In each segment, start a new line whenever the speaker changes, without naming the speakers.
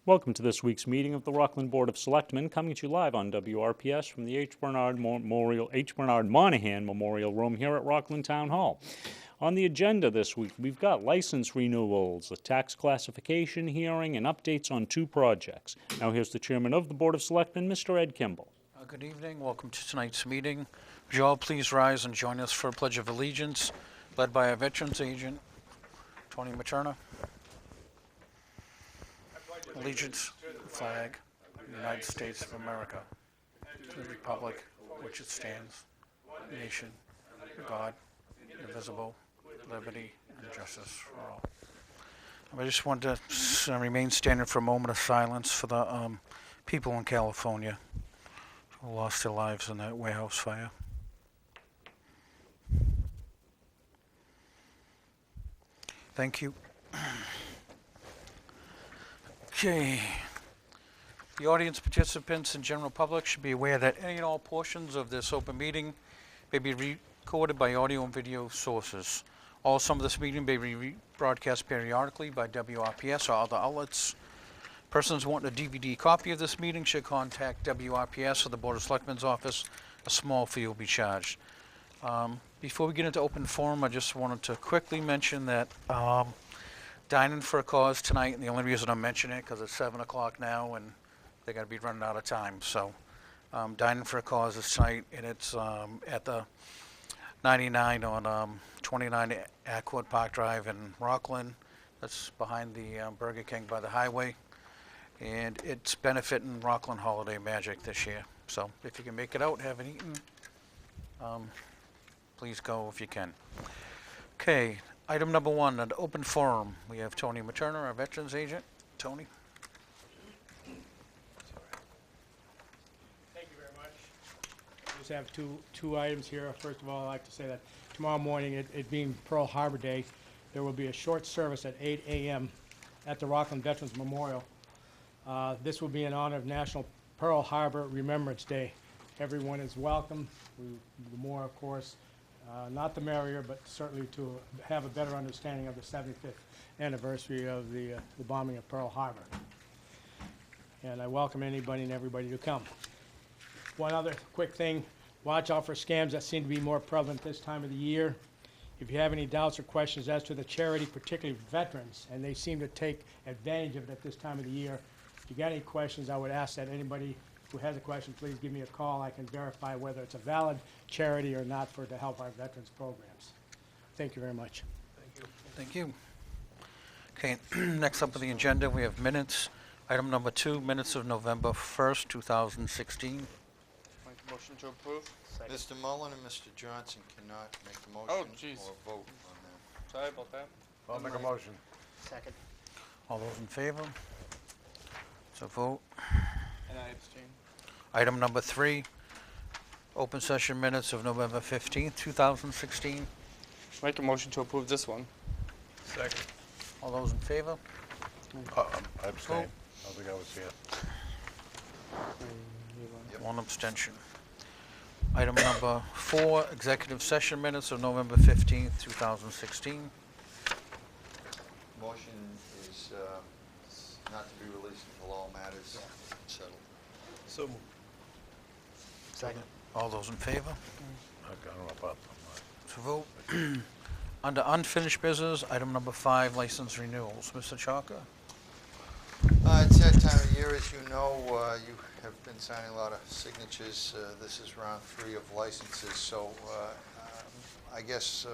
Welcome to this week's meeting of the Rockland Board of Selectmen, coming to you live on WRPS from the H. Bernard Monahan Memorial Room here at Rockland Town Hall. On the agenda this week, we've got license renewals, a tax classification hearing, and updates on two projects. Now here's the Chairman of the Board of Selectmen, Mr. Ed Kimball.
Good evening. Welcome to tonight's meeting. Would you all please rise and join us for a Pledge of Allegiance, led by our Veterans Agent, Tony Materna. Allegiance to the flag of the United States of America, to the republic which it stands, nation, God, indivisible, liberty, and justice for all. I just want to remain standing for a moment of silence for the people in California who lost their lives in that warehouse fire. Thank you. Okay. The audience participants and general public should be aware that any and all portions of this open meeting may be recorded by audio and video sources. Also, some of this meeting may be broadcast periodically by WRPS or other outlets. Persons wanting a DVD copy of this meeting should contact WRPS or the Board of Selectmen's office. A small fee will be charged. Before we get into open forum, I just wanted to quickly mention that Dining for a Cause tonight, and the only reason I'm mentioning it because it's 7 o'clock now and they're going to be running out of time. So Dining for a Cause is tonight, and it's at the 99 on 29 Accord Park Drive in Rockland. That's behind the Burger King by the highway. And it's benefiting Rockland Holiday Magic this year. So if you can make it out, haven't eaten, please go if you can. Okay. Item number one, an open forum. We have Tony Materna, our Veterans Agent. Tony.
Thank you very much. I just have two items here. First of all, I'd like to say that tomorrow morning, it being Pearl Harbor Day, there will be a short service at 8 a.m. at the Rockland Veterans Memorial. This will be in honor of National Pearl Harbor Remembrance Day. Everyone is welcome. The more, of course, not the merrier, but certainly to have a better understanding of the 75th anniversary of the bombing of Pearl Harbor. And I welcome anybody and everybody to come. One other quick thing, watch out for scams that seem to be more prevalent this time of the year. If you have any doubts or questions as to the charity, particularly veterans, and they seem to take advantage of it at this time of the year, if you got any questions, I would ask that anybody who has a question, please give me a call. I can verify whether it's a valid charity or not to help our veterans programs. Thank you very much.
Thank you. Okay, next up on the agenda, we have minutes. Item number 2, minutes of November 1st, 2016.
Make a motion to approve.
Second. Mr. Mullen and Mr. Johnson cannot make the
Oh,
motion
jeez.
or vote on them.
Sorry about that.
I'll make a motion.
Second.
All those in favor? So vote.
And I abstain.
Item number 3, open session minutes of November 15th, 2016.
Make a motion to approve this one.
Second.
All those in favor?
I abstain. I don't think I was here.
One abstention. Item number 4, executive session minutes of November 15th, 2016.
Motion is not to be released until all matters settled.
So.
Second.
All those in favor?
I don't know about
To vote. Under unfinished business, item number 5, license renewals. Mr. Chalker?
It's that time of year, as you know, you have been signing a lot of signatures. This is round 3 of licenses, so I guess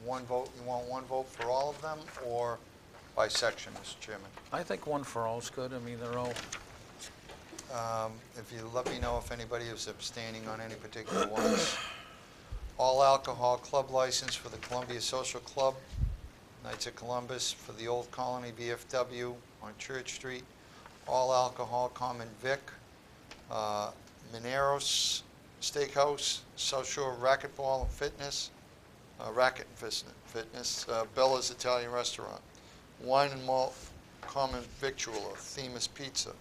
one vote. You want one vote for all of them, or by section, Mr. Chairman?
I think one for all is good. I mean, they're all...
If you let me know if anybody is abstaining on any particular ones. All alcohol club license for the Columbia Social Club, Knights of Columbus, for the Old Colony VFW on Church Street. All alcohol common vic, Mineros Steakhouse, South Shore Racquetball and Fitness, Bella's Italian Restaurant. Wine and malt common victualler, Themis Pizza.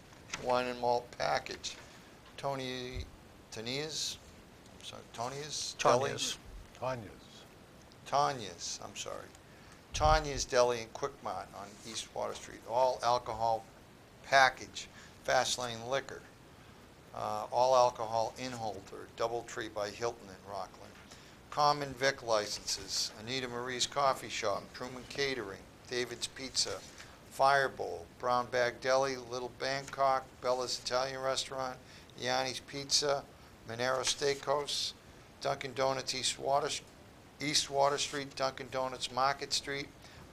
Wine and malt package, Tonia's Deli.
Tanya's.
Tanya's Deli and Quick Mart on East Water Street. All alcohol Package, Fast Lane Liquor, all alcohol in holder, Doubletree by Hilton in Rockland. Common Vic licenses, Anita Marie's Coffee Shop, Truman Catering, David's Pizza, Firebowl, Brown Bag Deli, Little Bangkok, Bella's Italian Restaurant, Yanni's Pizza, Monero Steakhouse, Dunkin' Donuts East Water Street, Dunkin' Donuts Market Street,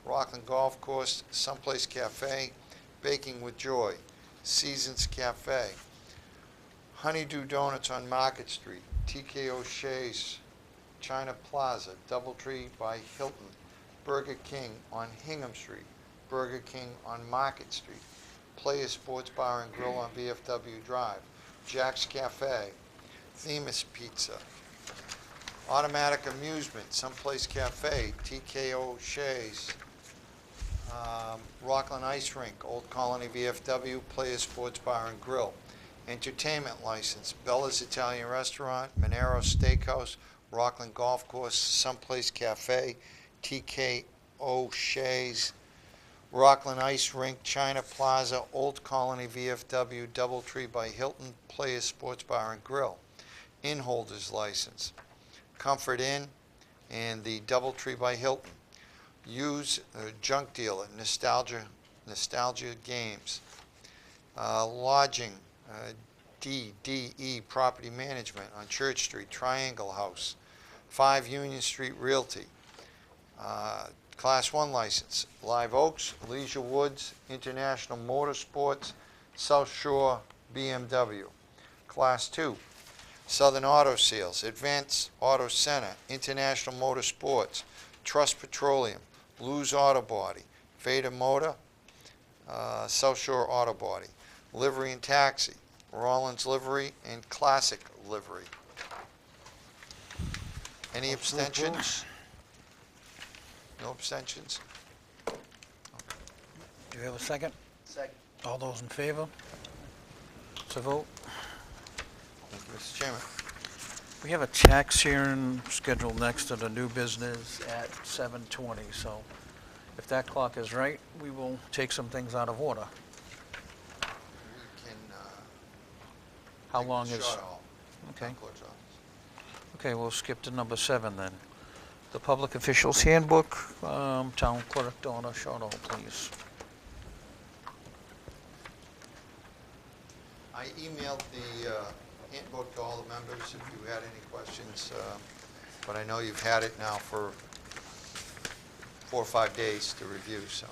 Rockland Golf Course, Someplace Cafe, Baking with Joy, Seasons Cafe, Honeydew Donuts on Market Street, TK O'Shea's, China Plaza, Doubletree by Hilton, Burger King on Hingham Street, Burger King on Market Street, Players Sports Bar and Grill on VFW Drive, Jack's Cafe, Themis Pizza, Automatic Amusement, Someplace Cafe, TK O'Shea's, Rockland Ice Rink, Old Colony VFW, Players Sports Bar and Grill. Entertainment license, Bella's Italian Restaurant, Monero Steakhouse, Rockland Golf Course, Someplace Cafe, TK O'Shea's, Rockland Ice Rink, China Plaza, Old Colony VFW, Doubletree by Hilton, Players Sports Bar and Grill. Inn holders license, Comfort Inn and the Doubletree by Hilton. Use junk dealer, Nostalgia Games. Lodging, DDE Property Management on Church Street, Triangle House. 5 Union Street Realty. Class 1 license, Live Oaks, Leisure Woods, International Motorsports, South Shore BMW. Class 2, Southern Auto Sales, Advance Auto Center, International Motorsports, Trust Petroleum, Blues Auto Body, Vader Motor, South Shore Auto Body, Livery and Taxi, Rollins Livery, and Classic Livery. Any abstentions? No abstentions?
Do you have a second?
Second.
All those in favor? It's a vote.
Thank you, Mr. Chairman.
We have a tax hearing scheduled next to the new business at 7:20, so if that clock is right, we will take some things out of order.
We can
How
take
long
the
is?
short haul.
Okay.
Town clerk's office.
Okay, we'll skip to number 7 then. The Public Officials Handbook, Town Clerk Donna Shortall, please.
I emailed the handbook to all the members if you had any questions, but I know you've had it now for 4 or 5 days to review, so.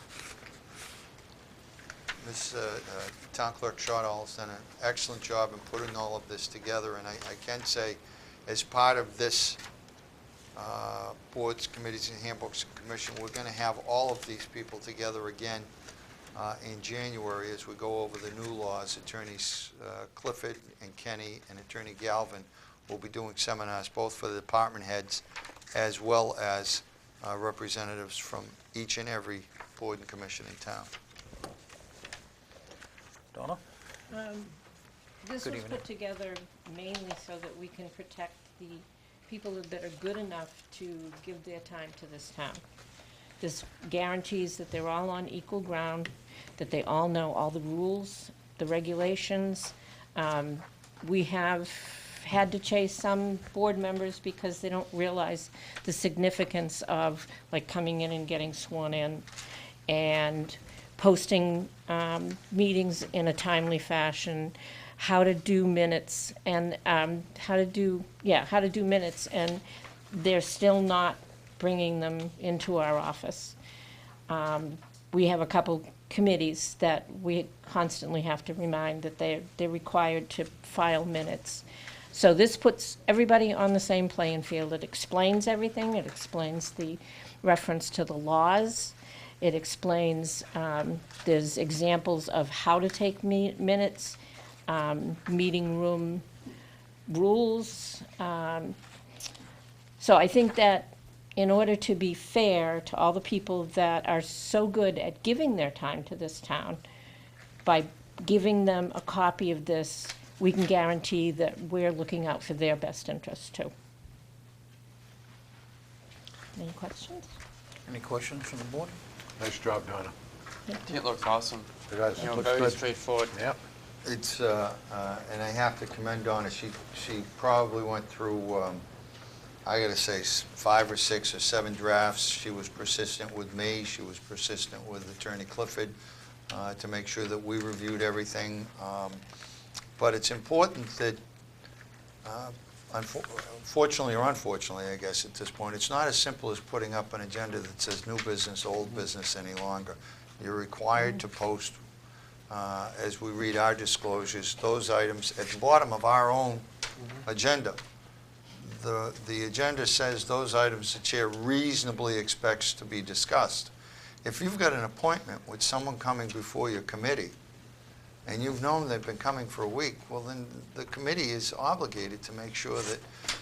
Ms. Town Clerk Shortall has done an excellent job in putting all of this together, and I can say, as part of this boards, committees, and handbooks and commission, we're going to have all of these people together again in January as we go over the new laws. Attorneys Clifford and Kenny and Attorney Galvin will be doing seminars both for the department heads as well as representatives from each and every board and commission in town.
Donna?
This
Good
was
evening.
put together mainly so that we can protect the people that are good enough to give their time to this town. This guarantees that they're all on equal ground, that they all know all the rules, the regulations. We have had to chase some board members because they don't realize the significance of, like, coming in and getting sworn in and posting meetings in a timely fashion, how to do minutes, and how to do minutes, and they're still not bringing them into our office. We have a couple committees that we constantly have to remind that they're required to file minutes. So this puts everybody on the same playing field. It explains everything. It explains the reference to the laws. It explains, there's examples of how to take minutes, meeting room rules. So I think that in order to be fair to all the people that are so good at giving their time to this town, by giving them a copy of this, we can guarantee that we're looking out for their best interests too. Any questions?
Any questions from the board?
Nice job, Donna.
It looks awesome.
It does.
You know,
Looks
very
good.
straightforward.
Yep.
It's, and I have to commend Donna, she probably went through, I gotta say, 5 or 6 or 7 drafts. She was persistent with me, she was persistent with Attorney Clifford, to make sure that we reviewed everything. But it's important that, fortunately or unfortunately, I guess at this point, it's not as simple as putting up an agenda that says new business, old business any longer. You're required to post, as we read our disclosures, those items at the bottom of our own agenda. The agenda says those items the chair reasonably expects to be discussed. If you've got an appointment with someone coming before your committee, and you've known they've been coming for a week, well, then the committee is obligated to make sure that,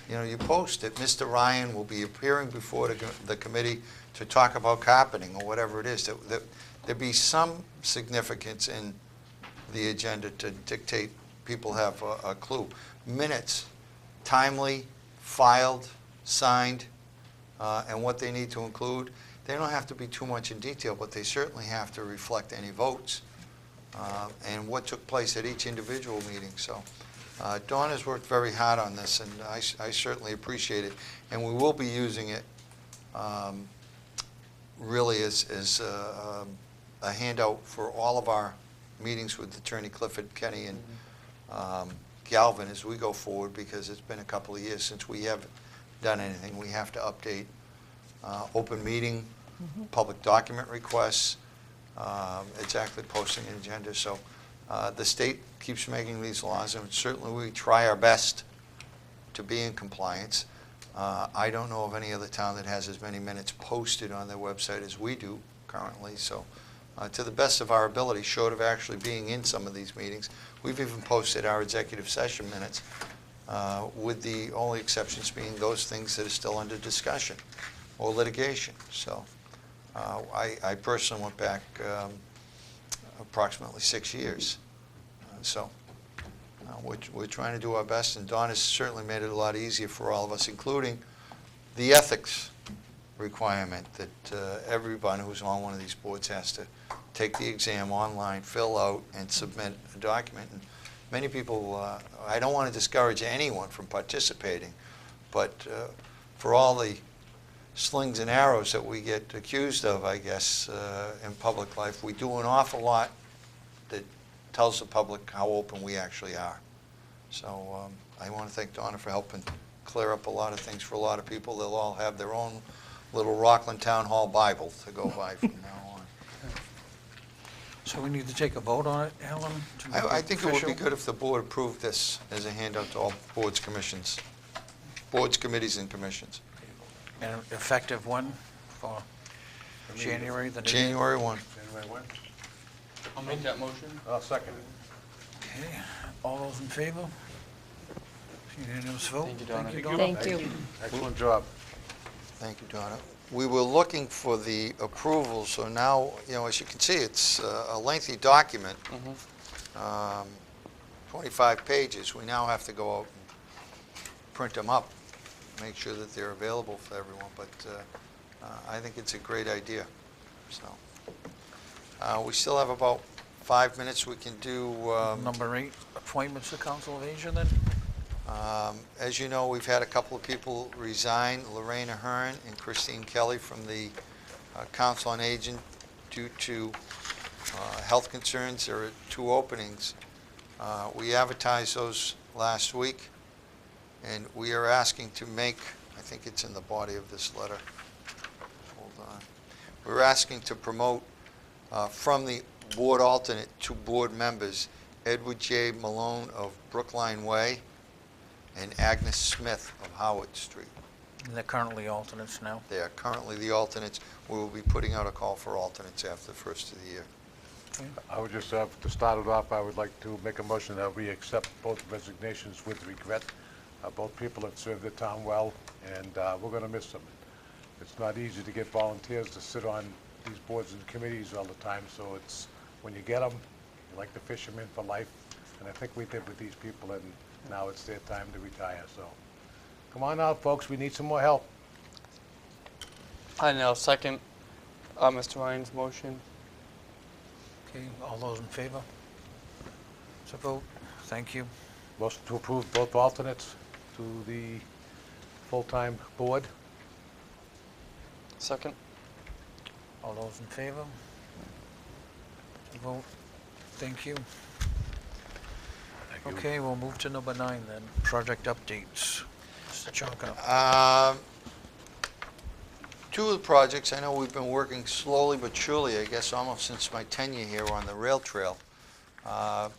you know, you post it. Mr. Ryan will be appearing before the committee to talk about carpeting or whatever it is. That there be some significance in the agenda to dictate people have a clue. Minutes, timely, filed, signed, and what they need to include. They don't have to be too much in detail, but they certainly have to reflect any votes and what took place at each individual meeting. So Dawn has worked very hard on this, and I certainly appreciate it. And we will be using it really as a handout for all of our meetings with Attorney Clifford, Kenny, and Galvin as we go forward, because it's been a couple of years since we have done anything. We have to update open meeting, public document requests, exactly posting an agenda. So the state keeps making these laws, and certainly we try our best to be in compliance. I don't know of any other town that has as many minutes posted on their website as we do currently. So to the best of our ability, short of actually being in some of these meetings, we've even posted our executive session minutes, with the only exceptions being those things that are still under discussion or litigation. So I personally went back approximately 6 years. So we're trying to do our best, and Dawn has certainly made it a lot easier for all of us, including the ethics requirement that everyone who's on one of these boards has to take the exam online, fill out, and submit a document. And many people, I don't want to discourage anyone from participating, but for all the slings and arrows that we get accused of, I guess, in public life, we do an awful lot that tells the public how open we actually are. So I want to thank Donna for helping clear up a lot of things for a lot of people. They'll all have their own little Rockland Town Hall Bible to go by from now on.
So we need to take a vote on it, Alan? to make
I think it would be
official?
good if the board approved this as a handout to all boards, commissions, boards, committees, and commissions.
And effective when for January the new year?
January 1.
January 1?
I'll make that motion.
I'll second it.
Okay, all those in favor? Unanimous vote?
Thank you, Donna.
Thank you.
Excellent job.
Thank you, Donna. We were looking for the approval, so now, you know, as you can see, it's a lengthy document, 25 pages. We now have to go out and print them up, make sure that they're available for everyone, but I think it's a great idea. So we still have about 5 minutes. We can do
Number 8, appointments to Council of Aging then?
as you know, we've had a couple of people resign, Lorraine Ahern and Christine Kelly from the Council on Aging due to health concerns. There are 2 openings. We advertised those last week, and we are asking to make, I think it's in the body of this letter. Hold on. We're asking to promote from the board alternate to board members, Edward J. Malone of Brookline Way and Agnes Smith of Howard Street.
And they're currently alternates now.
They are currently the alternates. We will be putting out a call for alternates after the first of the year.
I would just, to start it off, I would like to make a motion that we accept both resignations with regret. Both people have served the town well, and we're going to miss them. It's not easy to get volunteers to sit on these boards and committees all the time, so it's, when you get them, you like to fish them in for life, and I think we did with these people, and now it's their time to retire, so. Come on out, folks, we need some more help.
I now second Mr. Ryan's motion.
Okay, all those in favor? It's a vote. Thank you.
Motion to approve both alternates to the full-time board.
Second?
All those in favor? It's a vote. Thank you.
Thank you.
Okay, we'll move to number 9 then, project updates. Mr. Chalka.
Two of the projects, I know we've been working slowly but surely, I guess almost since my tenure here on the rail trail.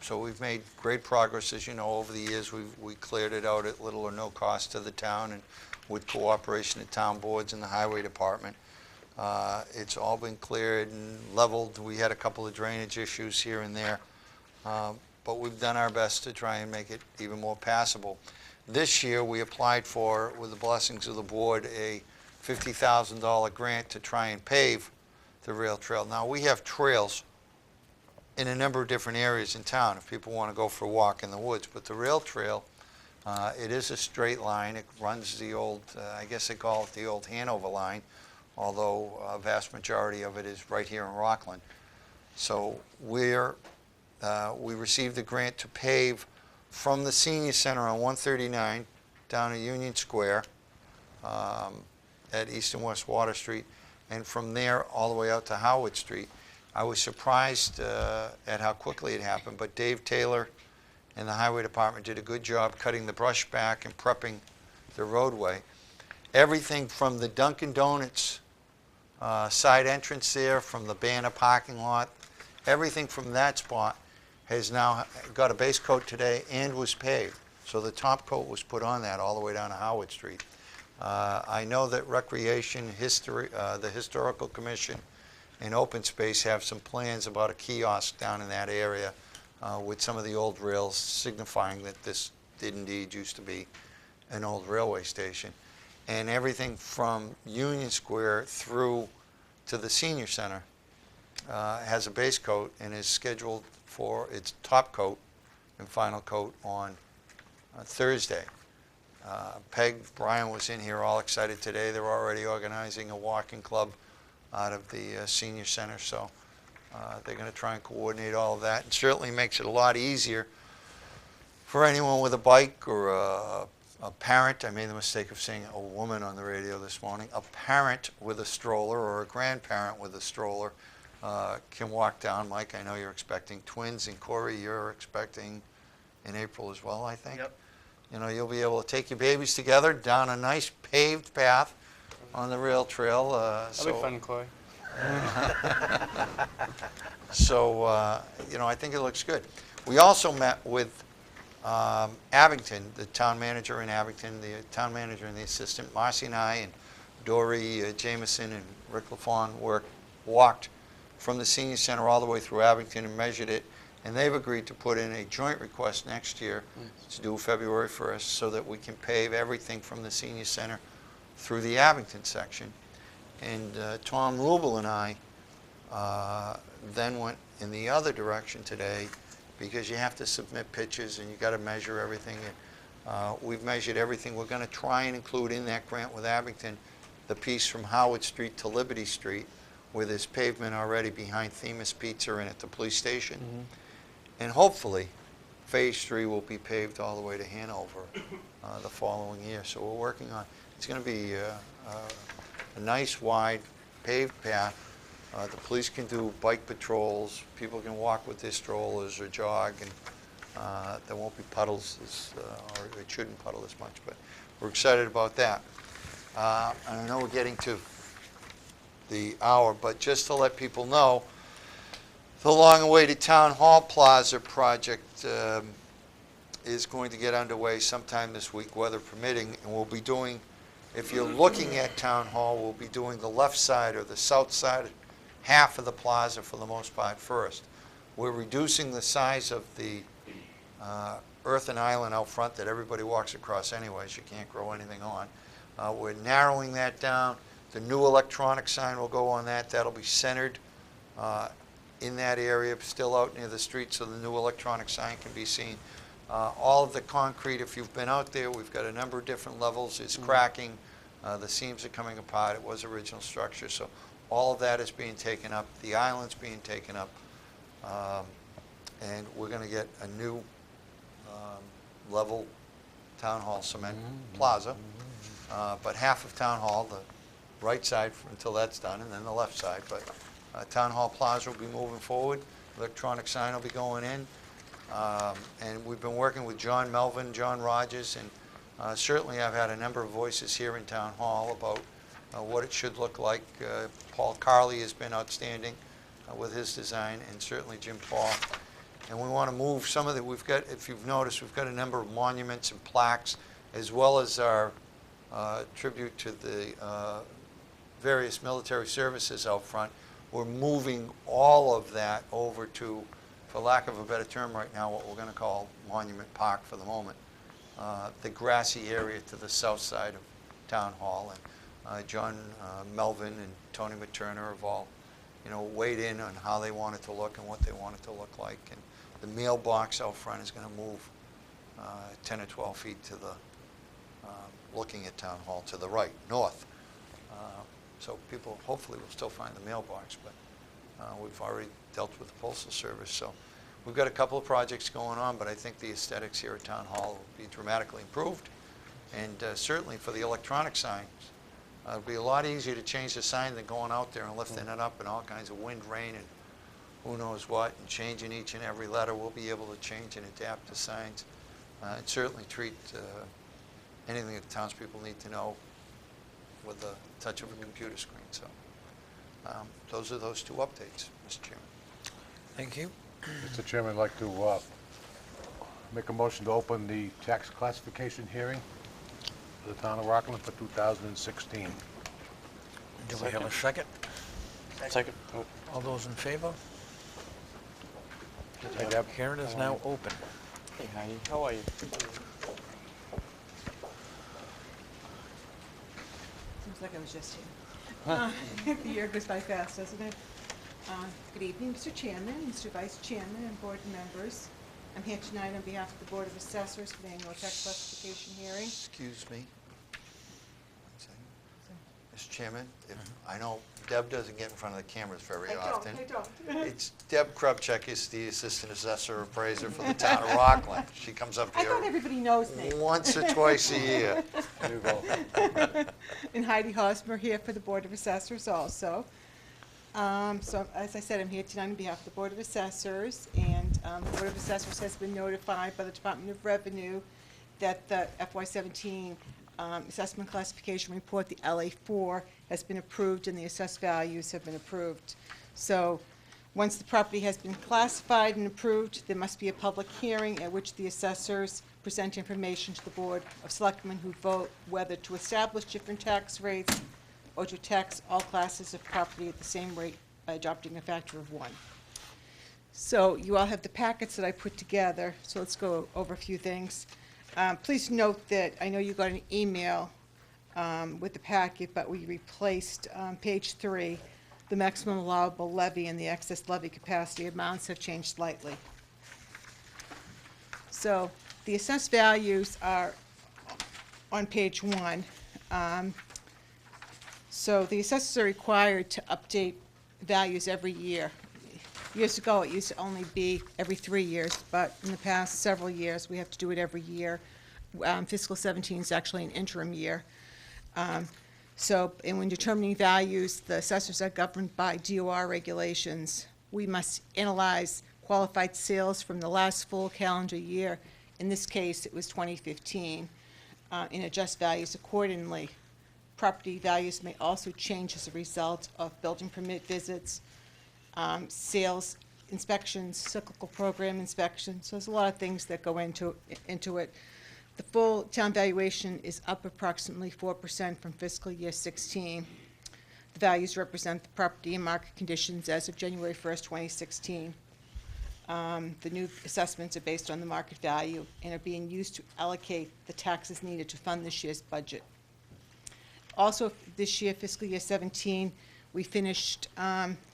So we've made great progress, as you know, over the years. We cleared it out at little or no cost to the town and with cooperation of town boards and the highway department. It's all been cleared and leveled. We had a couple of drainage issues here and there, but we've done our best to try and make it even more passable. This year, we applied for, with the blessings of the board, a $50,000 grant to try and pave the rail trail. Now, we have trails in a number of different areas in town if people want to go for a walk in the woods, but the rail trail, it is a straight line. It runs the old, I guess they call it the old Hanover line, although a vast majority of it is right here in Rockland. So we received a grant to pave from the senior center on 139 down to Union Square, at East and West Water Street, and from there all the way out to Howard Street. I was surprised at how quickly it happened, but Dave Taylor and the Highway Department did a good job cutting the brush back and prepping the roadway. Everything from the Dunkin' Donuts side entrance there, from the Banner parking lot, everything from that spot has now got a base coat today and was paved. So the top coat was put on that all the way down to Howard Street. I know that Recreation, the Historical Commission, and Open Space have some plans about a kiosk down in that area with some of the old rails signifying that this did indeed used to be an old railway station. And everything from Union Square through to the Senior Center has a base coat and is scheduled for its top coat and final coat on Thursday. Peg, Brian was in here all excited today. They're already organizing a walking club out of the senior center, so they're going to try and coordinate all of that. It certainly makes it a lot easier for anyone with a bike or a parent. I made the mistake of saying a woman on the radio this morning. A parent with a stroller or a grandparent with a stroller can walk down. Mike, I know you're expecting twins, and Corey, you're expecting in April as well, I think.
Yep.
You know, you'll be able to take your babies together down a nice paved path on the rail trail.
That'll be fun, Chloe.
So, you know, I think it looks good. We also met with Abington, the town manager in Abington, the town manager and the assistant. Marcy and I and Dory Jameson and Rick LaFawn walked from the senior center all the way through Abington and measured it. And they've agreed to put in a joint request next year. It's due February 1st, so that we can pave everything from the senior center through the Abington section. And Tom Rubel and I then went in the other direction today, because you have to submit pictures and you got to measure everything. And, we've measured everything. We're going to try and include in that grant with Abington the piece from Howard Street to Liberty Street, where there's pavement already behind Themis Pizza and at the police station. Mm-hmm. And hopefully, Phase 3 will be paved all the way to Hanover the following year. So we're working on, it's going to be a nice, wide, paved path. The police can do bike patrols. People can walk with their strollers or jog, and there won't be puddles, or it shouldn't puddle as much. But we're excited about that. And I know we're getting to the hour, but just to let people know, the long-awaited Town Hall Plaza project is going to get underway sometime this week, weather permitting, and we'll be doing, if you're looking at Town Hall, we'll be doing the left side or the south side, half of the plaza for the most part first. We're reducing the size of the earthen island out front that everybody walks across anyways. You can't grow anything on. We're narrowing that down. The new electronic sign will go on that. That'll be centered in that area, still out near the street, so the new electronic sign can be seen. All of the concrete, if you've been out there, we've got a number of different levels. It's cracking. The seams are coming apart. It was original structure, so all of that is being taken up. The island's being taken up. And we're going to get a new level town hall cement plaza. But half of town hall, the right side until that's done, and then the left side. But town hall plaza will be moving forward. Electronic sign will be going in. And we've been working with John Melvin, John Rogers, and certainly I've had a number of voices here in town hall about what it should look like. Paul Carley has been outstanding with his design, and certainly Jim Paul. And we want to move some of the, we've got, if you've noticed, we've got a number of monuments and plaques, as well as our tribute to the various military services out front. We're moving all of that over to, for lack of a better term right now, what we're going to call Monument Park for the moment. The grassy area to the south side of Town Hall. And John Melvin and Tony Materna have all, weighed in on how they want it to look and what they want it to look like. And the mailbox out front is going to move 10 or 12 feet to the, looking at Town Hall to the right, north. So people hopefully will still find the mailbox, but we've already dealt with the Postal Service. So we've got a couple of projects going on, but I think the aesthetics here at Town Hall will be dramatically improved. And certainly for the electronic signs, it'll be a lot easier to change the sign than going out there and lifting it up in all kinds of wind, rain, and who knows what, and changing each and every letter. We'll be able to change and adapt the signs, and certainly treat anything that townspeople need to know with the touch of a computer screen. So those are those two updates, Mr. Chairman.
Thank you.
Mr. Chairman, I'd like to make a motion to open the tax classification hearing for the town of Rockland for 2016.
Do we have a second?
Second.
All those in favor?
Hey, Deb.
Hearing is now open.
Hey, Heidi, how are you?
Seems like I was just here. The year goes by fast, doesn't it? Good evening, Mr. Chairman, Mr. Vice Chairman, and board members. I'm here tonight on behalf of the Board of Assessors for the annual tax classification hearing.
Excuse me. One second. Mr. Chairman, if, I know Deb doesn't get in front of the cameras very often.
I don't.
It's Deb Krupchek is the Assistant Assessor Appraiser for the town of Rockland. She comes up
I thought
here
everybody knows me.
once or twice a year.
There you go.
And Heidi Hosmer here for the Board of Assessors also. So, as I said, I'm here tonight on behalf of the Board of Assessors, and the Board of Assessors has been notified by the Department of Revenue that the FY17 assessment classification report, the LA4, has been approved and the assessed values have been approved. So, once the property has been classified and approved, there must be a public hearing at which the assessors present information to the Board of Selectmen, who vote whether to establish different tax rates or to tax all classes of property at the same rate by adopting a factor of 1. So you all have the packets that I put together, so let's go over a few things. Please note that I know you got an email with the packet, but we replaced page 3, the maximum allowable levy and the excess levy capacity amounts have changed slightly. So the assessed values are on page 1. So the assessors are required to update values every year. Years ago, it used to only be every 3 years, but in the past several years, we have to do it every year. Fiscal 17 is actually an interim year. And when determining values, the assessors are governed by DOR regulations. We must analyze qualified sales from the last full calendar year. In this case, it was 2015, and adjust values accordingly. Property values may also change as a result of building permit visits, sales inspections, cyclical program inspections. So there's a lot of things that go into it. The full town valuation is up approximately 4% from fiscal year 16. The values represent the property and market conditions as of January 1st, 2016. The new assessments are based on the market value and are being used to allocate the taxes needed to fund this year's budget. Also, this year, fiscal year 17, we finished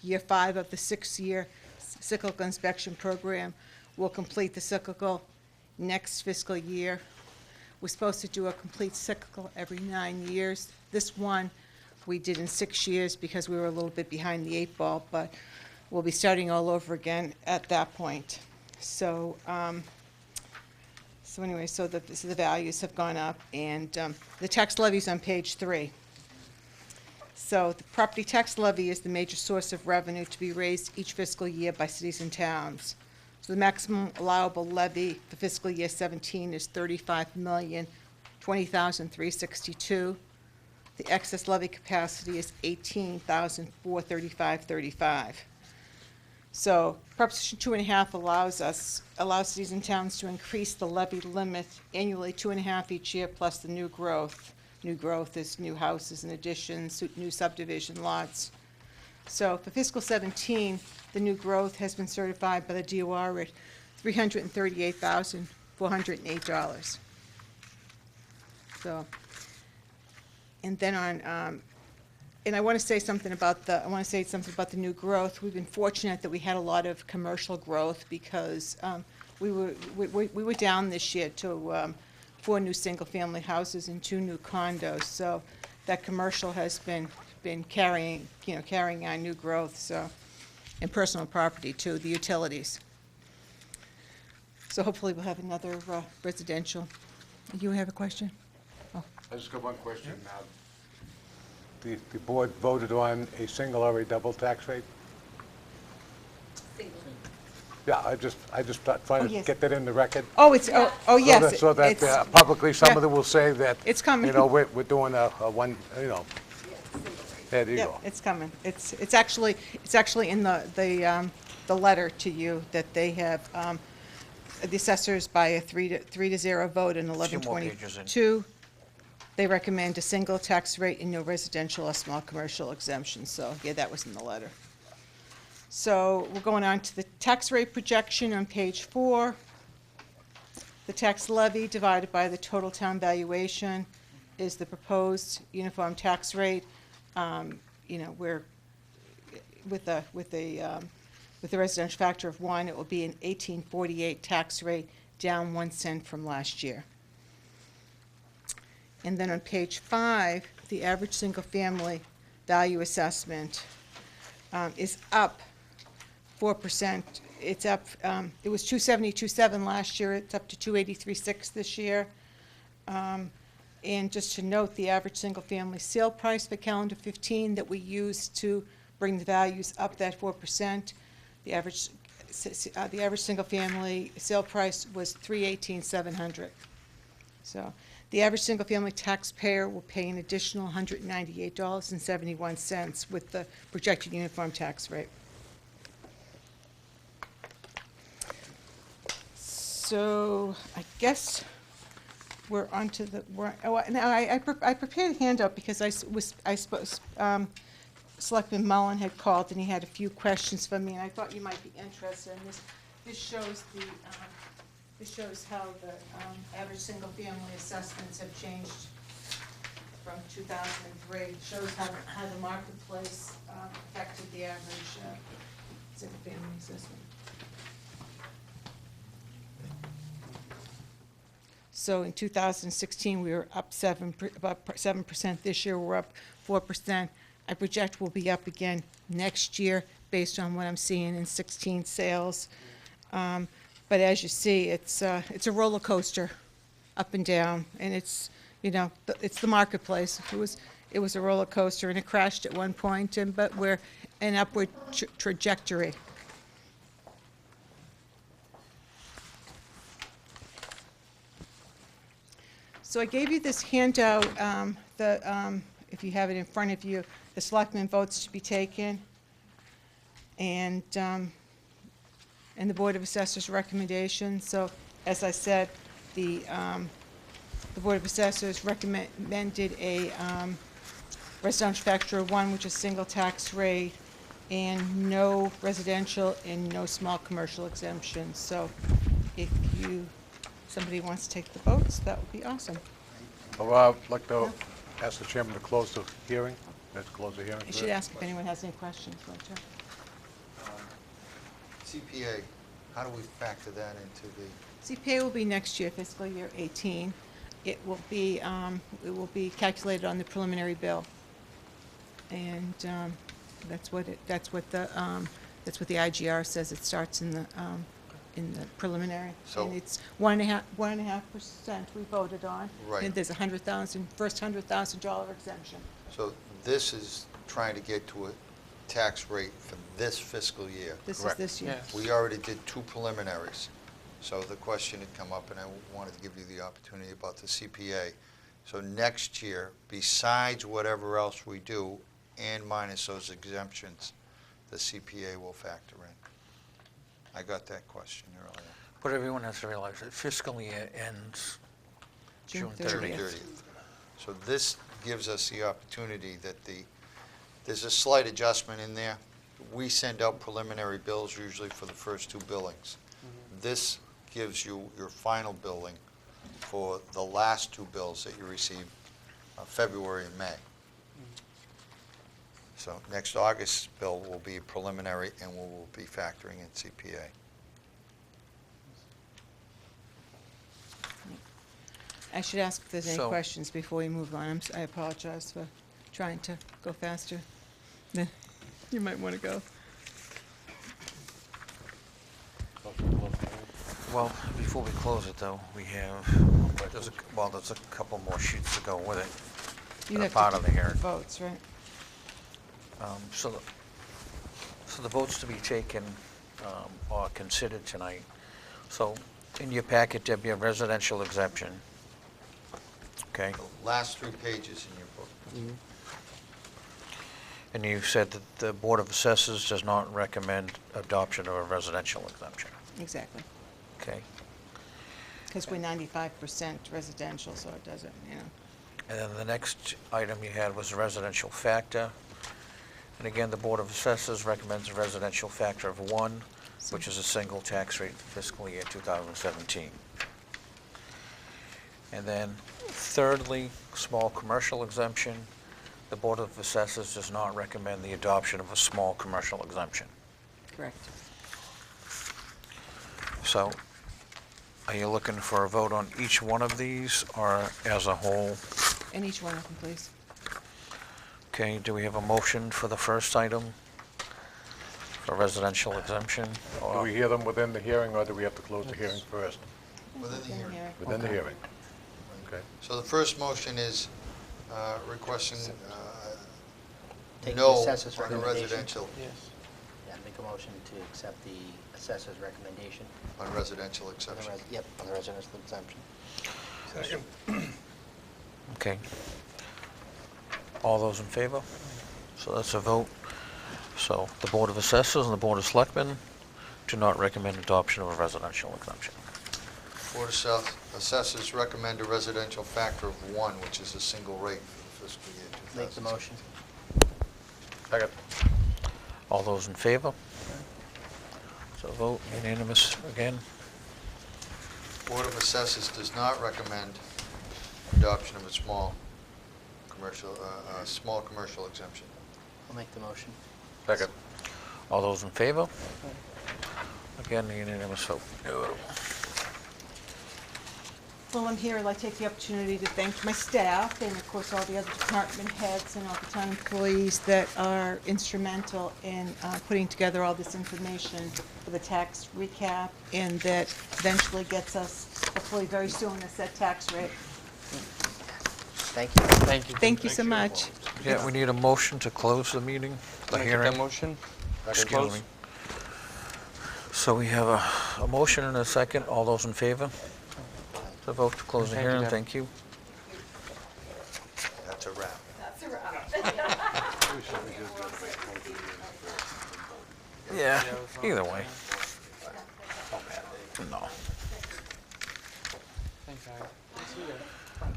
year 5 of the 6-year cyclical inspection program. We'll complete the cyclical next fiscal year. We're supposed to do a complete cyclical every 9 years. This one we did in 6 years because we were a little bit behind the 8 ball, but we'll be starting all over again at that point. So, so anyway, so the values have gone up, and the tax levy's on page 3. So the property tax levy is the major source of revenue to be raised each fiscal year by cities and towns. So the maximum allowable levy for fiscal year 17 is $35,020,362. The excess levy capacity is $18,435.35. So Proposition 2.5 allows cities and towns to increase the levy limit annually 2.5 each year plus the new growth. New growth is new houses and additions, new subdivision lots. So for fiscal 17, the new growth has been certified by the DOR at $338,408. So, and then on, and I want to say something about the new growth. We've been fortunate that we had a lot of commercial growth because we were down this year to 4 new single-family houses and 2 new condos. So that commercial has been carrying our new growth. So, and personal property too, the utilities. So hopefully we'll have another residential. You have a question?
I just got one question. The board voted on a single or a double tax rate? Yeah, I just trying to
yes.
get that in the record.
Oh, it's, yes.
So that
it's-
publicly, some
yeah.
of them will say that.
It's coming.
You know, we're doing a one, you know. There you
Yeah,
go.
it's coming. It's actually in the letter to you that they have, the assessors by a 3-0 vote in
Few more pages in.
11/22. They recommend a single tax rate and no residential or small commercial exemption. So, yeah, that was in the letter. So we're going on to the tax rate projection on page 4. The tax levy divided by the total town valuation is the proposed uniform tax rate. You know, we're with the residential factor of 1, it will be an 1848 tax rate, down 1 cent from last year. And then on page 5, the average single-family value assessment is up 4%. It's up, it was 272.7 last year, it's up to 283.6 this year. And just to note, the average single-family sale price for calendar 15 that we used to bring the values up that 4%, the average single-family sale price was $318,700. So the average single-family taxpayer will pay an additional $198.71 with the projected uniform tax rate. So I guess we're on to the, now I prepared a handout because I suppose Selectman Mullen had called and he had a few questions for me, and I thought you might be interested in this. This shows the, this shows how the average single-family assessments have changed from 2003. It shows how the marketplace affected the average single-family assessment. So in 2016, we were up about 7%. This year, we're up 4%. I project we'll be up again next year based on what I'm seeing in 16 sales. But as you see, it's a roller coaster, up and down, and it's, you know, it's the marketplace. It was a roller coaster, and it crashed at one point, but we're an upward trajectory. So I gave you this handout, if you have it in front of you, the selectmen votes to be taken, and the Board of Assessors recommendation. So as I said, the Board of Assessors recommended a residential factor of 1, which is single tax rate, and no residential and no small commercial exemptions. So if somebody wants to take the votes, that would be awesome.
Well, I'd like to ask the chairman to close the hearing. Let's close the hearing.
I should ask if anyone has any questions.
CPA, how do we factor that into the,
CPA will be next year, fiscal year 18. It will be calculated on the preliminary bill. And that's what the That's what the IGR says. It starts in the preliminary.
So-
And it's 1.5% we voted on.
Right.
And there's first $100,000 exemption.
So this is trying to get to a tax rate for this fiscal year.
This is
Correct.
this year.
Yes.
We already did 2 preliminaries, so the question had come up, and I wanted to give you the opportunity about the CPA. So next year, besides whatever else we do, and minus those exemptions, the CPA will factor in. I got that question earlier.
But everyone has to realize that fiscal year ends
June
June
30th.
30th.
So this gives us the opportunity that there's a slight adjustment in there. We send out preliminary bills usually for the first 2 billings. This gives you your final billing for the last 2 bills that you received, February and May. So next August's bill will be preliminary, and we will be factoring in CPA.
I should ask if there's any
So-
questions before we move on. I apologize for trying to go faster than you might want to go.
Well, before we close it, though, we have, there's a couple more sheets to go with it.
You
They're
have
part
to
of
do
the hearing.
votes, right?
So the votes to be taken are considered tonight. So in your packet, there'll be a residential exemption. Okay?
The last 3 pages in your book.
And you said that the Board of Assessors does not recommend adoption of a residential exemption.
Exactly.
Okay?
Because we're 95% residential, so it doesn't,
And then the next item you had was a residential factor. And again, the Board of Assessors recommends a residential factor of 1, which is a single tax rate for fiscal year 2017. And then thirdly, small commercial exemption. The Board of Assessors does not recommend the adoption of a small commercial exemption.
correct.
So are you looking for a vote on each one of these or as a whole?
And each one of them, please.
Okay, do we have a motion for the first item? For residential exemption?
Do we hear them within the hearing, or do we have to close the hearing first?
Within the hearing.
Here.
Within the hearing? Okay.
So the first motion is requesting
Take the
no
assessor's
on the
recommendation.
residential,
Yes.
Yeah, make a motion to accept the assessor's recommendation.
on residential
On the
exception.
Yep, on the residential exemption.
Okay. All those in favor? So that's a vote. So the Board of Assessors and the Board of Selectmen do not recommend adoption of a residential exemption.
Board of Assessors recommend a residential factor of 1, which is a single rate for the fiscal year 2016.
Make the motion.
Second.
All those in favor? So vote unanimous again.
Board of Assessors does not recommend adoption of a small commercial exemption.
I'll make the motion.
Second.
All those in favor? Again, unanimous vote.
Well, I'm here, I'd like to take the opportunity to thank my staff and, of course, all the other department heads and all the town employees that are instrumental in putting together all this information for the tax recap, and that eventually gets us, hopefully very soon, a set tax rate.
Thank you.
Thank you.
Thank you so much.
Yeah, we need a motion to close the meeting, the
Make
hearing.
that motion.
Excuse
Close.
me. So we have a motion and a second. All those in favor? The vote to close the
Thank you,
hearing.
Deb.
Thank you.
That's a wrap.
Yeah, either way. No.
Thanks, Harry. See you.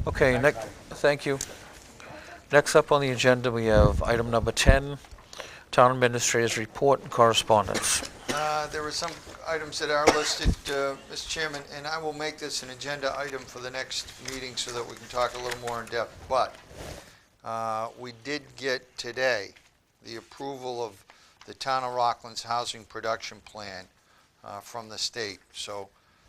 Okay, thank you. Next up on the agenda, we have item number 10, Town Administrator's Report and Correspondence.
There are some items that are listed, Mr. Chairman, and I will make this an agenda item for the next meeting so that we can talk a little more in depth. But we did get today the approval of the Town of Rockland's Housing Production Plan from the state. So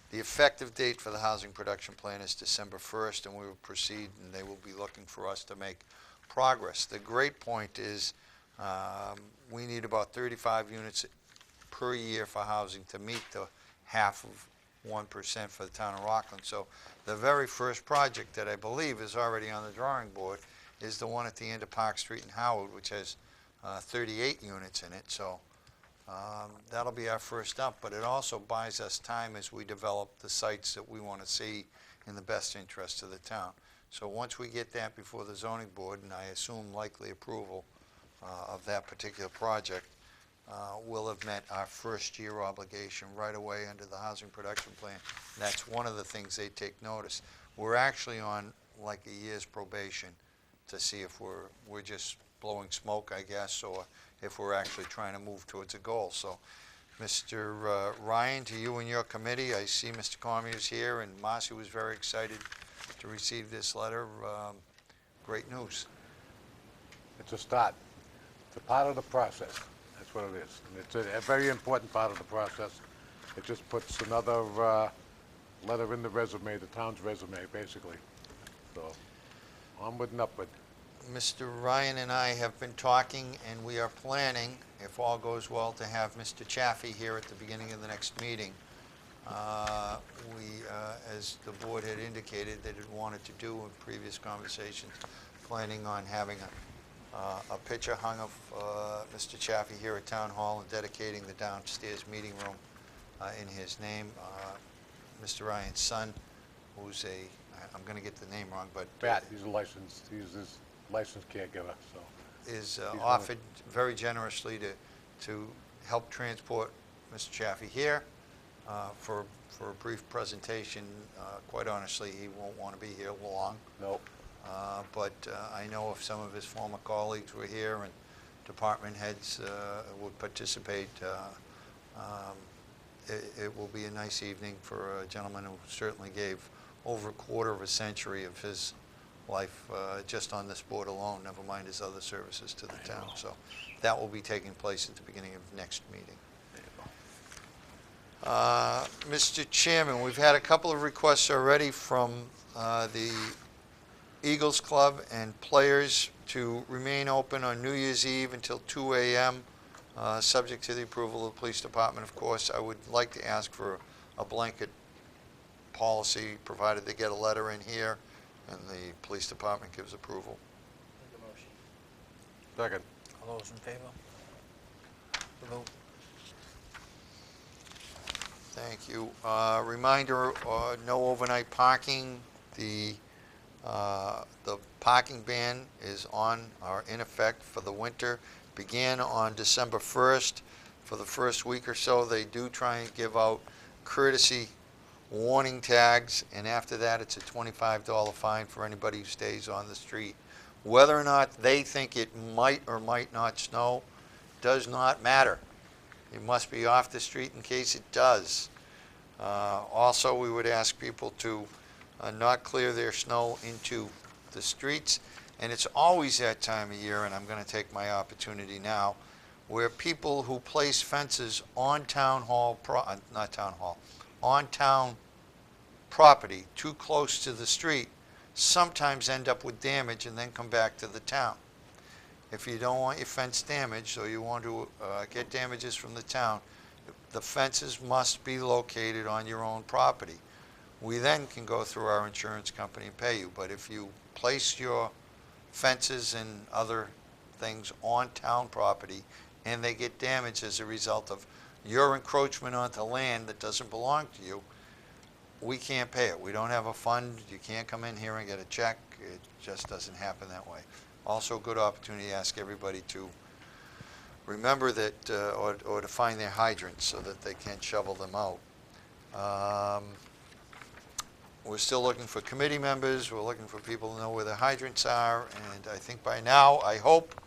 the effective date for the Housing Production Plan is December 1st, and we will proceed, and they will be looking for us to make progress. The great point is we need about 35 units per year for housing to meet the half of 1% for the town of Rockland. So the very first project that I believe is already on the drawing board is the one at the end of Park Street in Howard, which has 38 units in it. So that'll be our first up, but it also buys us time as we develop the sites that we want to see in the best interest of the town. So once we get that before the zoning board, and I assume likely approval of that particular project, we'll have met our first year obligation right away under the housing production plan. That's one of the things they take notice. We're actually on like a year's probation to see if we're just blowing smoke, I guess, or if we're actually trying to move towards a goal. So, Mr. Ryan, to you and your committee, I see Mr. Cormier is here, and Marcy was very excited to receive this letter. Great news.
It's a start. It's a part of the process. That's what it is. And it's a very important part of the process. It just puts another letter in the resume, the town's resume, basically. So, onward and upward.
Mr. Ryan and I have been talking, and we are planning, if all goes well, to have Mr. Chaffee here at the beginning of the next meeting. As the board had indicated that it wanted to do in previous conversations, planning on having a picture hung of Mr. Chaffee here at Town Hall and dedicating the downstairs meeting room in his name. Mr. Ryan's son, who's I'm going to get the name wrong, but
Pat, he's his licensed caregiver, so.
is offered very generously to help transport Mr. Chaffee here for a brief presentation. Quite honestly, he won't want to be here long.
Nope.
But I know if some of his former colleagues were here and department heads would participate, it will be a nice evening for a gentleman who certainly gave over a quarter of a century of his life just on this board alone, never mind his other services to the town. So that will be taking place at the beginning of next meeting. Mr. Chairman, we've had a couple of requests already from the Eagles Club and players to remain open on New Year's Eve until 2 a.m., subject to the approval of the police department. Of course, I would like to ask for a blanket policy, provided they get a letter in here and the police department gives approval.
Make a motion.
Second.
All those in favor? The vote.
Thank you. Reminder, no overnight parking. The parking ban is on or in effect for the winter. Began on December 1st. For the first week or so, they do try and give out courtesy warning tags, and after that, it's a $25 fine for anybody who stays on the street. Whether or not they think it might or might not snow does not matter. You must be off the street in case it does. Also, we would ask people to not clear their snow into the streets. And it's always that time of year, and I'm going to take my opportunity now, where people who place fences on town property too close to the street sometimes end up with damage and then come back to the town. If you don't want your fence damaged, or you want to get damages from the town, the fences must be located on your own property. We then can go through our insurance company and pay you. But if you place your fences and other things on town property and they get damaged as a result of your encroachment onto land that doesn't belong to you, we can't pay it. We don't have a fund. You can't come in here and get a check. It just doesn't happen that way. Also, a good opportunity to ask everybody to remember that, or to find their hydrants so that they can shovel them out. We're still looking for committee members. We're looking for people to know where the hydrants are. And I think by now, I hope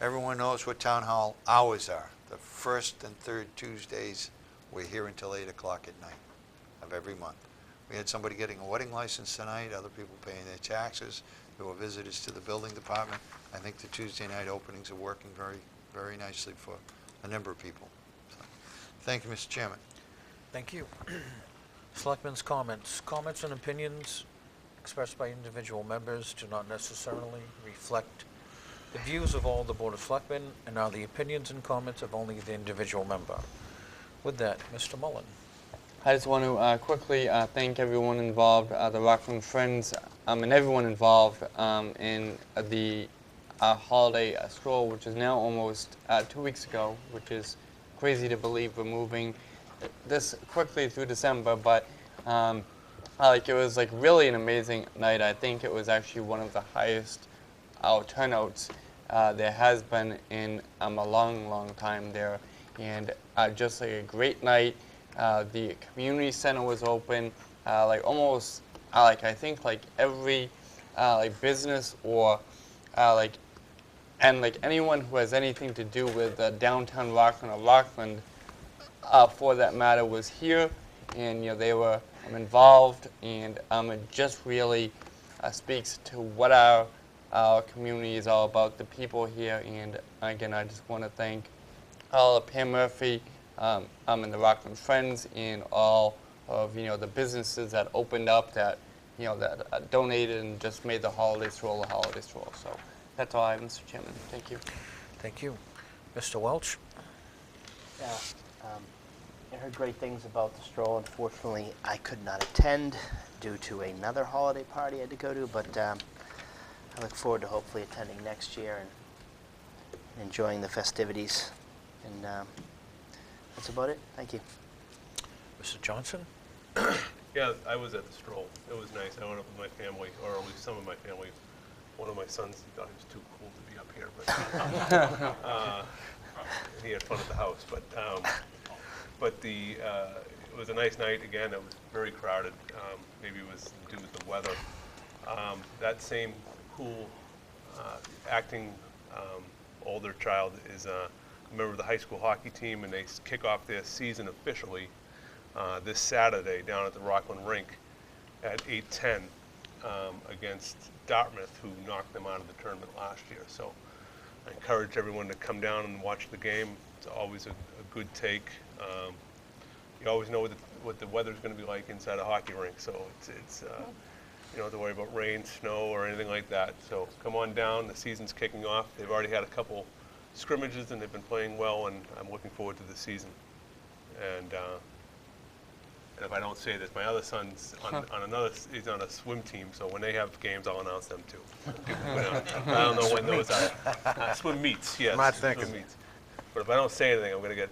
everyone knows what town hall hours are. The first and third Tuesdays, we're here until 8 o'clock at night of every month. We had somebody getting a wedding license tonight, other people paying their taxes. There were visitors to the building department. I think the Tuesday night openings are working very, very nicely for a number of people. So, thank you, Mr. Chairman.
Thank you. Selectmen's comments. Comments and opinions expressed by individual members do not necessarily reflect the views of all the Board of Selectmen and are the opinions and comments of only the individual member. With that, Mr. Mullen.
I just want to quickly thank everyone involved, the Rockland Friends, and everyone involved in the holiday stroll, which is now almost 2 weeks ago, which is crazy to believe we're moving this quickly through December, but like it was like really an amazing night. I think it was actually one of the highest turnouts there has been in a long time there, and just like a great night. The community center was open, like almost like I think like every like business or like and like anyone who has anything to do with downtown Rockland or Rockland for that matter was here, and they were involved, and it just really speaks to what our community is all about, the people here. And again, I just want to thank all of Pam Murphy and the Rockland Friends and all of the businesses that opened up, that that donated and just made the holiday stroll a holiday stroll. So that's all I have, Mr. Chairman. Thank you.
Thank you. Mr. Welch?
Yeah, I heard great things about the stroll. Unfortunately, I could not attend due to another holiday party I had to go to, but I look forward to hopefully attending next year and enjoying the festivities. And that's about it. Thank you.
Mr. Johnson?
Yeah, I was at the stroll. It was nice. I went up with my family, or at least some of my family. One of my sons, he thought he was too cool to be up here, but he had fun at the house. But it was a nice night. Again, it was very crowded. Maybe it was due to the weather. That same cool acting older child is a member of the high school hockey team, and they kick off their season officially this Saturday down at the Rockland rink at 8:10 against Dartmouth, who knocked them out of the tournament last year. So I encourage everyone to come down and watch the game. It's always a good take. You always know what the weather's going to be like inside a hockey rink, so it's you don't have to worry about rain, snow, or anything like that. So come on down. The season's kicking off. They've already had a couple scrimmages, and they've been playing well, and I'm looking forward to the season. And if I don't say this, my other son's he's on a swim team, so when they have games, I'll announce them too. I don't know when those are. Swim meets, yes.
Not
swim
thinking.
meets. But if I don't say anything, I'm going to get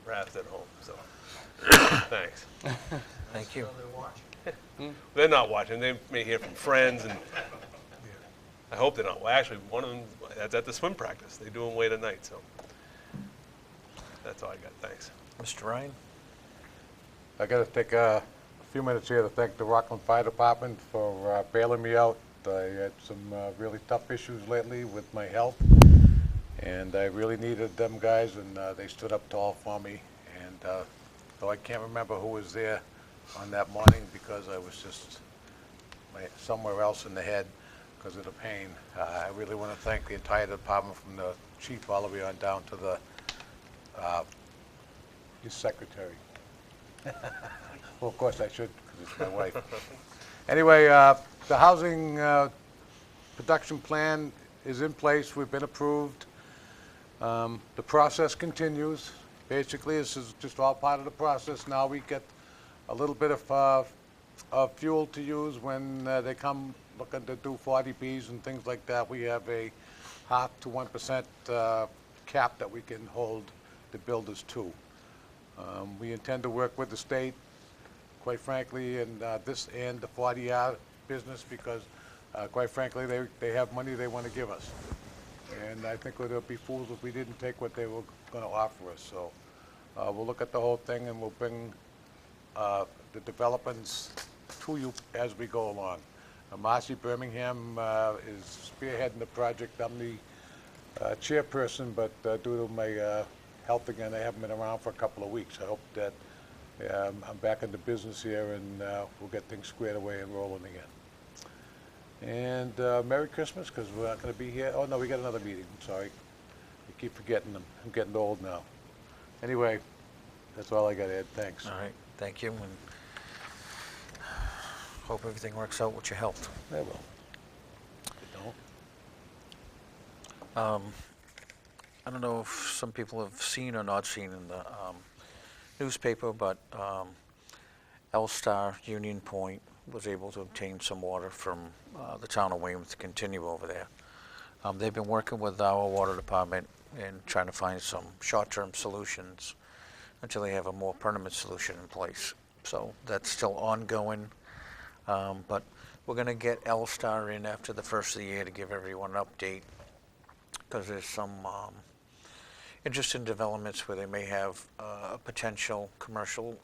razzed at home, so thanks.
Thank you.
They're not watching. They may hear from friends, and I hope they're not. Well, actually, one of them, that's at the swim practice. They do them late at night, so that's all I got. Thanks.
Mr. Ryan?
I got to take a few minutes here to thank the Rockland Fire Department for bailing me out. I had some really tough issues lately with my health, and I really needed them guys, and they stood up tall for me. And though I can't remember who was there on that morning because I was just somewhere else in the head because of the pain, I really want to thank the entire department, from the chief all the way on down to the his secretary. Well, of course I should, because it's my wife. Anyway, the housing production plan is in place. We've been approved. The process continues. Basically, this is just all part of the process. Now we get a little bit of fuel to use when they come looking to do 40Bs and things like that. We have a 0.5 to 1% cap that we can hold the builders to. We intend to work with the state, quite frankly, in this and the 40R business, because quite frankly, they have money they want to give us. And I think we'd be fools if we didn't take what they were going to offer us. So we'll look at the whole thing, and we'll bring the developments to you as we go along. Marcy Birmingham is spearheading the project. I'm the chairperson, but due to my health again, I haven't been around for a couple of weeks. I hope that I'm back into business here, and we'll get things squared away and rolling again. And Merry Christmas, because we're not going to be here. Oh, no, we got another meeting. I'm sorry. I keep forgetting them. I'm getting old now. Anyway, that's all I got, Ed. Thanks.
All right, thank you, and hope everything works out with your health.
I will. If it don't.
I don't know if some people have seen or not seen in the newspaper, but L-Star Union Point was able to obtain some water from the town of Weymouth to continue over there. They've been working with our water department and trying to find some short-term solutions until they have a more permanent solution in place. So that's still ongoing, but we're going to get L-Star in after the first of the year to give everyone an update, because there's some interesting developments where they may have a potential commercial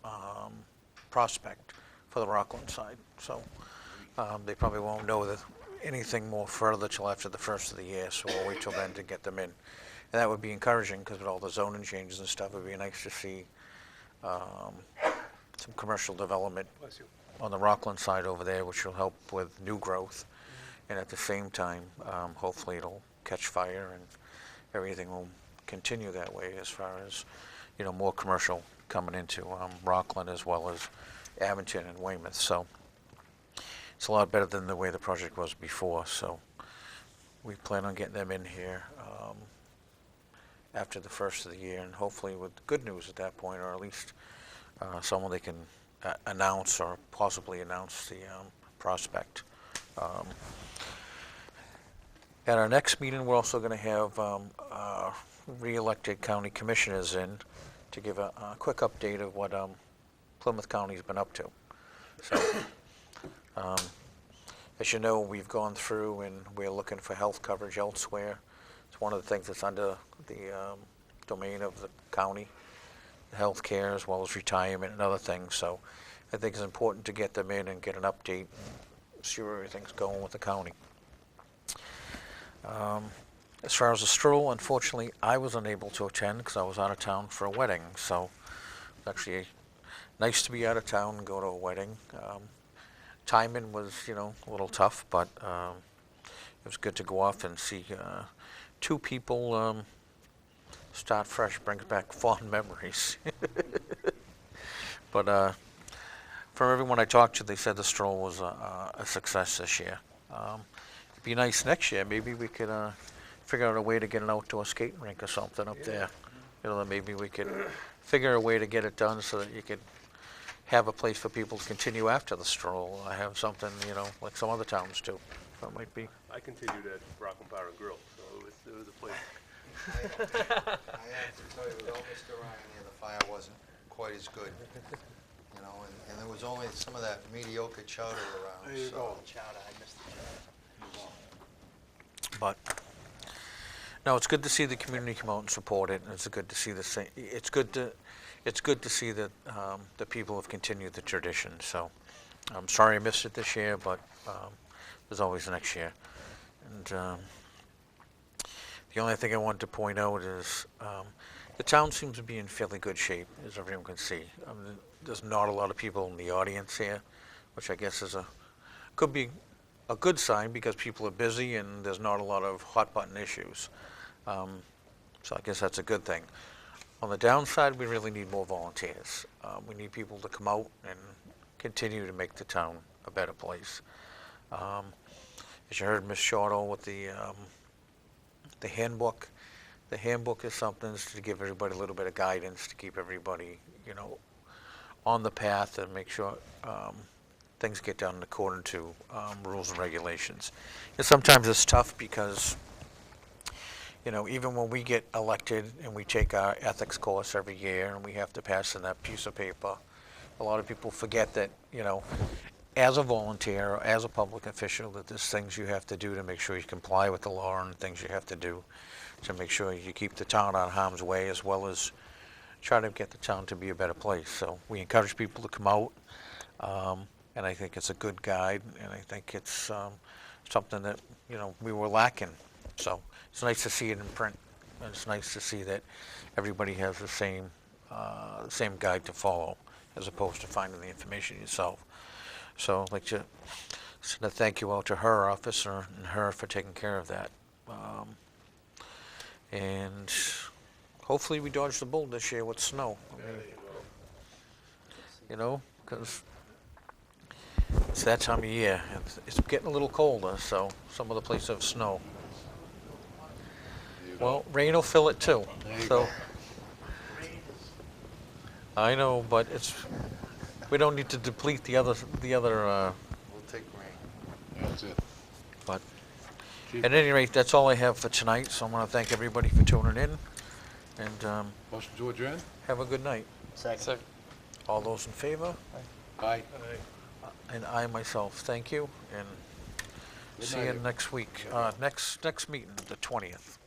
prospect for the Rockland side. So they probably won't know anything more further till after the first of the year, so we'll wait till then to get them in. And that would be encouraging, because with all the zoning changes and stuff, it would be nice to see some commercial development on the Rockland side over there, which will help with new growth. And at the same time, hopefully it'll catch fire and everything will continue that way, as far as, more commercial coming into Rockland as well as Abington and Weymouth. So it's a lot better than the way the project was before. So we plan on getting them in here after the first of the year, and hopefully with good news at that point, or at least someone they can announce or possibly announce the prospect. At our next meeting, we're also going to have re-elected county commissioners in to give a quick update of what Plymouth County's been up to. So, as you know, we've gone through and we're looking for health coverage elsewhere. It's one of the things that's under the domain of the county, health care as well as retirement and other things. So I think it's important to get them in and get an update and see where everything's going with the county. As far as the stroll, unfortunately, I was unable to attend because I was out of town for a wedding. So it's actually nice to be out of town and go to a wedding. Timing was, a little tough, but it was good to go off and see two people start fresh. Brings back fond memories. But from everyone I talked to, they said the stroll was a success this year. It'd be nice next year. Maybe we could figure out a way to get an outdoor skating rink or something up there. Maybe we could figure a way to get it done so that you could have a place for people to continue after the stroll. I have something, like some other towns do. That might be.
I continued at Rockland Bar and Grill, so it was a place.
I have to tell you, with all Mr. Ryan here, the fire wasn't quite as good. And there was only some of that mediocre chowder around. So
Chowder, I missed the chowder.
But no, it's good to see the community come out and support it, and it's good to see it's good to see that the people have continued the tradition. So I'm sorry I missed it this year, but there's always next year. And the only thing I wanted to point out is the town seems to be in fairly good shape, as everyone can see. There's not a lot of people in the audience here, which I guess could be a good sign, because people are busy and there's not a lot of hot button issues. So I guess that's a good thing. On the downside, we really need more volunteers. We need people to come out and continue to make the town a better place. As you heard Ms. Shorto with the handbook, the handbook is something to give everybody a little bit of guidance, to keep everybody, on the path and make sure things get done according to rules and regulations. And sometimes it's tough because, even when we get elected and we take our ethics course every year and we have to pass in that piece of paper, a lot of people forget that, as a volunteer or as a public official, that there's things you have to do to make sure you comply with the law, and things you have to do to make sure you keep the town out of harm's way, as well as try to get the town to be a better place. So we encourage people to come out, and I think it's a good guide, and I think it's something that, we were lacking. So it's nice to see it in print, and it's nice to see that everybody has the same guide to follow, as opposed to finding the information yourself. So I'd like to send a thank you out to her officer and her for taking care of that. And hopefully we dodge the bullet this year with snow. Because it's that time of year. It's getting a little colder, so some of the places have snow. Well, rain will fill it too,
There you
so.
go.
I know, but we don't need to deplete the other,
We'll take rain.
That's it.
but
Chief,
at any rate, that's all I have for tonight, so I want to thank everybody for tuning in, and
motion to adjourn?
have a good night.
Second.
All those in favor?
Aye.
And I myself, thank you, and
Good
see
night,
you next week, next meeting, the 20th.